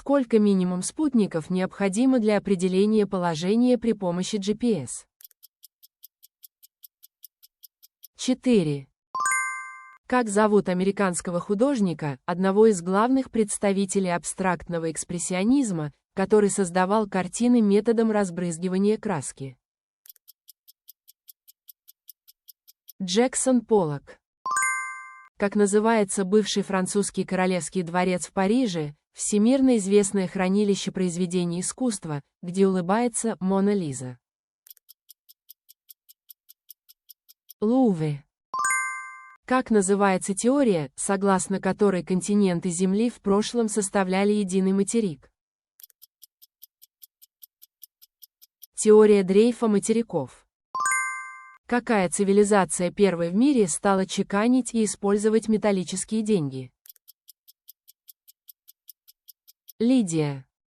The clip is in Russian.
Сколько минимум спутников необходимо для определения положения при помощи GPS? 4. Как зовут американского художника, одного из главных представителей абстрактного экспрессионизма, который создавал картины методом разбрызгивания краски? Джексон Поллок. Как называется бывший французский королевский дворец в Париже, всемирно известное хранилище произведений искусства, где улыбается Мона Лиза? Лувр. Как называется теория, согласно которой континенты Земли в прошлом составляли единый материк? Теория дрейфа материков. Какая цивилизация первой в мире стала чеканить и использовать металлические деньги? Лидия.